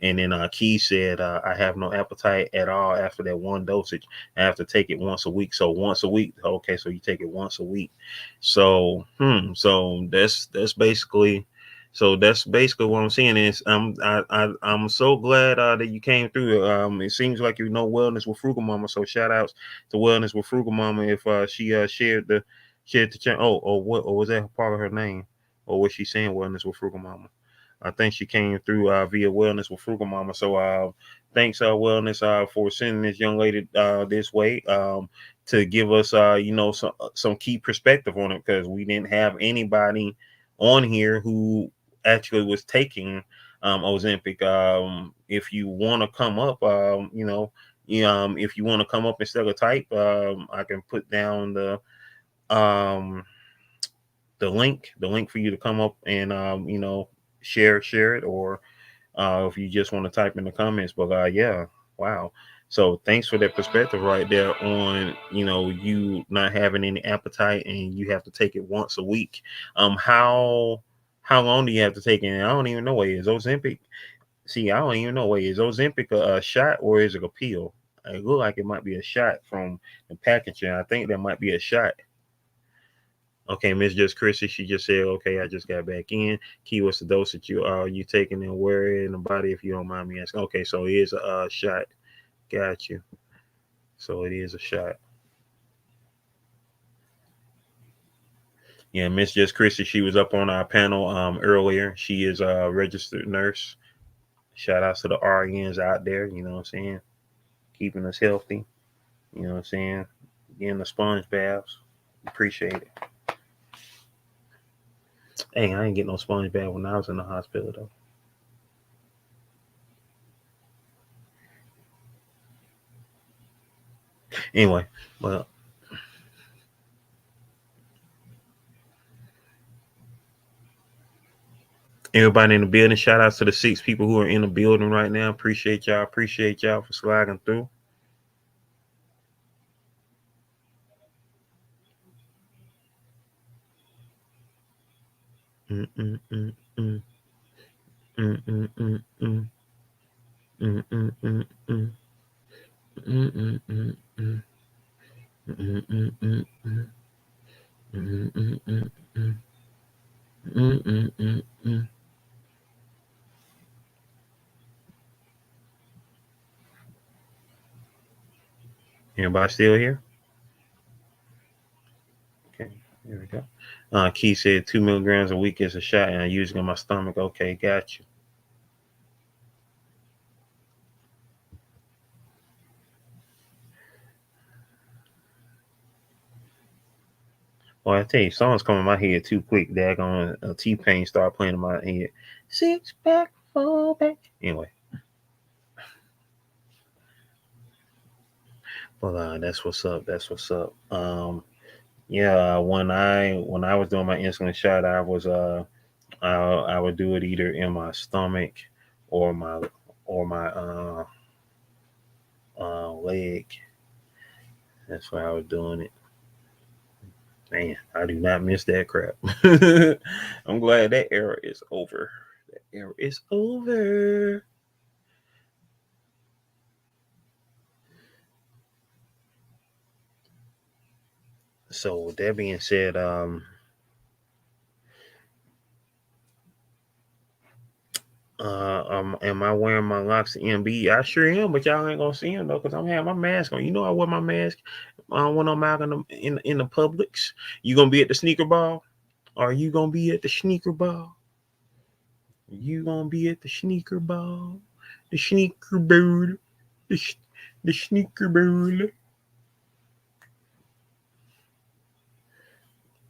And then Key said, I have no appetite at all after that one dosage. I have to take it once a week. So once a week. Okay, so you take it once a week. So so that's basically what I'm saying. Is I'm so glad that you came through. It seems like Wellness with Frugal Mama. So shout outs to Wellness with Frugal Mama if she shared the channel. Or was that part of her name, or was she saying Wellness with Frugal Mama? I think she came through via Wellness with Frugal Mama. So thanks Wellness for sending this young lady this way to give us some key perspective on it, because we didn't have anybody on here who actually was taking Ozempic. If you want to come up, if you want to come up instead of type, I can put down um, the link for you to come up and share it, or if you just want to type in the comments. But yeah, wow. So thanks for that perspective right there on, you not having any appetite and you have to take it once a week. How long do you have to take it? I don't even know what it is. Ozempic. See, I don't even know what it is. Ozempic a shot or is it a pill? It look like it might be a shot from the packaging. I think that might be a shot. Okay, Miss Just Chrissy, she just said, okay, I just got back in. Key, what's the dosage you taking and where in the body, if you don't mind me asking? Okay, so it is a shot. Got you. So it is a shot. Yeah, Miss Just Chrissy, she was up on our panel earlier. She is a registered nurse. Shout outs to the RNs out there, you know what I'm saying? Keeping us healthy, you know what I'm saying? Getting the sponge baths. Appreciate it. Hey, I ain't getting no sponge bath when I was in the hospital though. Anyway, well, everybody in the building, shout outs to the 6 people who are in the building right now. Appreciate y'all. Appreciate y'all for sliding through. Mm-mm-mm-mm. Mm-mm-mm-mm. Mm-mm-mm-mm. Mm-mm-mm-mm. Mm-mm-mm-mm. Mm-mm-mm-mm. Mm-mm-mm-mm. Anybody still here? Okay, here we go. Key said 2 milligrams a week is a shot, and I'm using it in my stomach. Okay, got you. Well, I tell you, songs come in my head too quick. Daggone T-Pain start playing in my head. 6 pack, 4 pack. Anyway, well, that's what's up. That's what's up. Yeah, when I was doing my insulin shot, I would do it either in my stomach or my leg. That's why I was doing it. Man, I do not miss that crap. I'm glad that era is over. That era is over. So with that being said, am I wearing my locks MB? I sure am, but y'all ain't gonna see him though, cause I'm having my mask on. You know I wear my mask when I'm out in the Publix. You gonna be at the sneaker ball? Are you gonna be at the sneaker ball? You gonna be at the sneaker ball? The sneaker ball? The sneaker ball?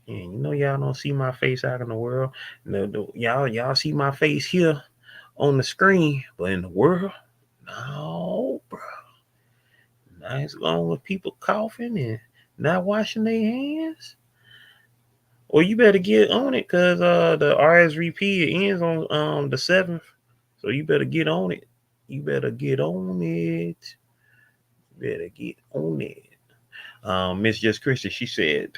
And you know y'all don't see my face out in the world. Y'all see my face here on the screen, but in the world, no, bro. Not as long as people coughing and not washing their hands. Well, you better get on it because the RSVP ends on the 7th. So you better get on it. You better get on it. Better get on it. Miss Just Christian, she said,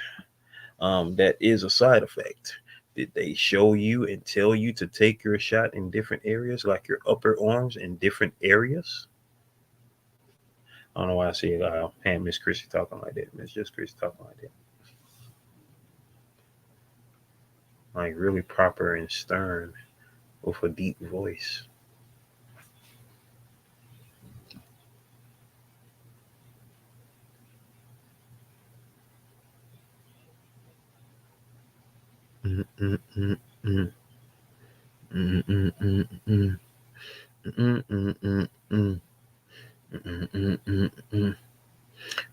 that is a side effect. Did they show you and tell you to take your shot in different areas, like your upper arms in different areas? I don't know why I said had Miss Chrissy talking like that. Miss Just Chrissy talking like that. Like really proper and stern with a deep voice.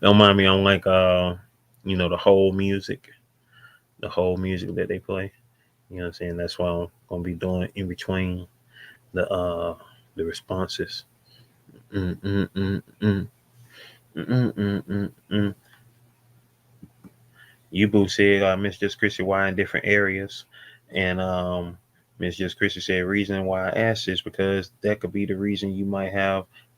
Don't mind me on like the whole music. The whole music that they play. You know what I'm saying? That's why I'm gonna be doing in between the responses. Mm, mm, mm, mm. Mm, mm, mm, mm, mm. Boo said, Miss Just Chrissy, why in different areas? And Miss Just Chrissy said, reason why I asked is because that could be the reason you might have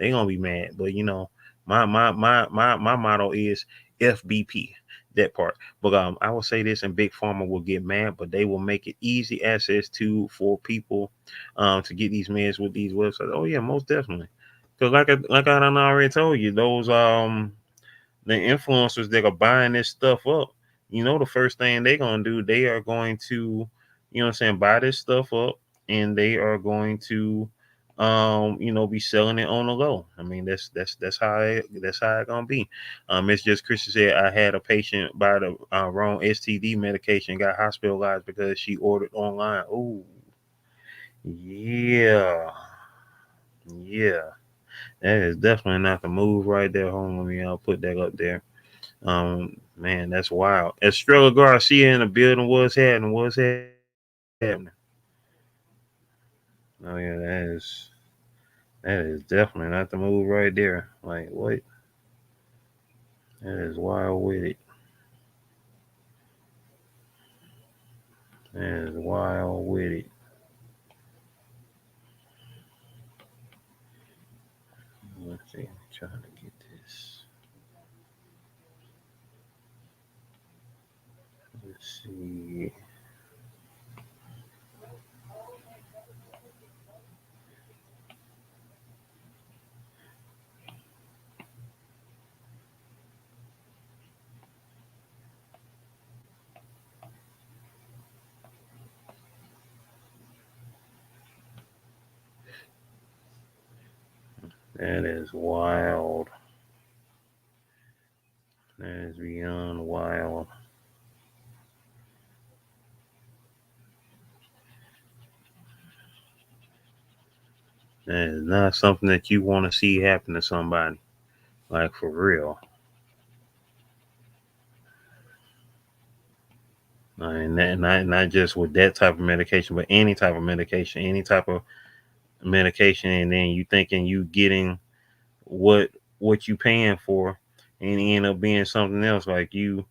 They gonna be mad. But you know, my motto is FBP. That part. But I will say this, and Big Pharma will get mad, but they will make it easy access to for people to get these meds with these websites. Oh yeah, most definitely. Because like I done already told you, those the influencers that are buying this stuff up, you know, the first thing they're gonna do, they are going to, you know what I'm saying, buy this stuff up, and they are going to you know, be selling it on the low. I mean, that's how it gonna be. It's just Christian said I had a patient buy the wrong STD medication, got hospitalized because she ordered online. Oh yeah, yeah. That is definitely not the move right there. Hold on, let me put that up there. Man, that's wild. Estrella Garcia in the building. What's happening? What's happening? Oh yeah, that is definitely not the move right there. Like what? That is wild with it. That is wild with it. Let's see. I'm trying to get this. Let's see. That is wild. That is beyond wild. That is not something that you want to see happen to somebody. Like for real. And not just with that type of medication, but any type of medication, and then you thinking you getting what you paying for, and it end up being something else. Like you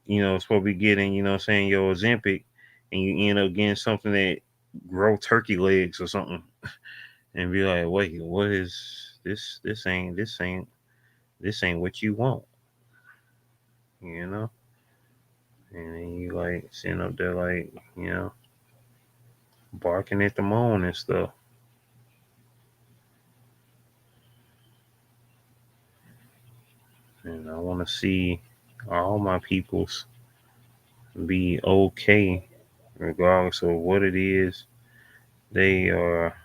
know, supposed to be getting, you know, what I'm saying, your Ozempic, and you end up getting something that grow turkey legs or something, and be like, wait, what is this? This ain't what you want, you know. And then you like sitting up there like, you know, barking at the moon and stuff. And I want to see all my peoples be okay, regardless of what it is they are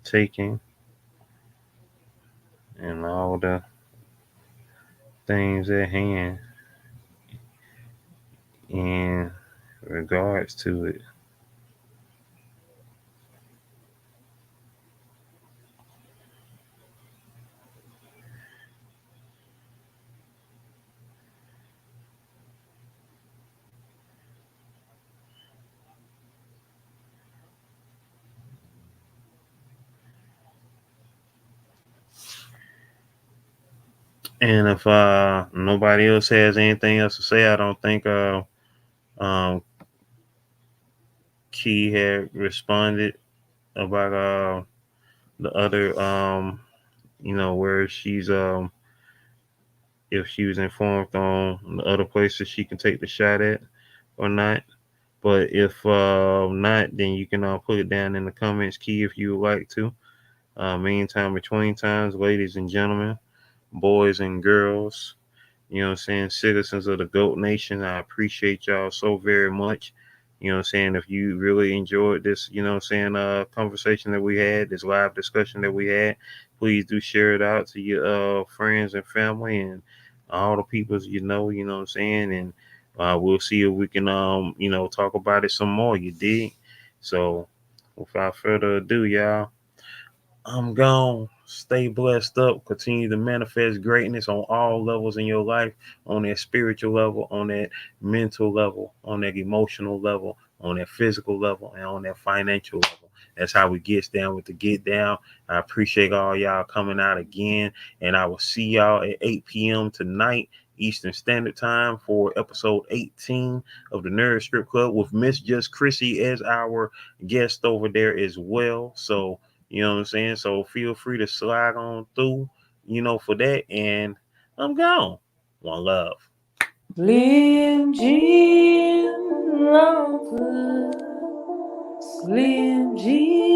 taking and all the things at hand in regards to it. And if nobody else has anything else to say, I don't think um Key had responded about the other you know, where she's if she was informed on the other places she can take the shot at or not. But if not, then you can put it down in the comments, Key, if you would like to. Meantime, between times, ladies and gentlemen, boys and girls, you know what I'm saying, citizens of the GOAT Nation, I appreciate y'all so very much. You know what I'm saying? If you really enjoyed this, you know what I'm saying, conversation that we had, this live discussion that we had, please do share it out to your friends and family and all the peoples you know what I'm saying? And we'll see if we can you know, talk about it some more, you dig? So without further ado, y'all, I'm gone. Stay blessed up. Continue to manifest greatness on all levels in your life, on that spiritual level, on that mental level, on that emotional level, on that physical level, and on that financial level. That's how we get down with the get down. I appreciate all y'all coming out again, and I will see y'all at 8 p.m. tonight, Eastern Standard Time, for episode 18 of the Nerd Strip Club with Miss Just Chrissy as our guest over there as well. So You know what I'm saying? So feel free to slide on through, for that. And I'm gone. One love. Slim Jim Longfoot, Slim Jim.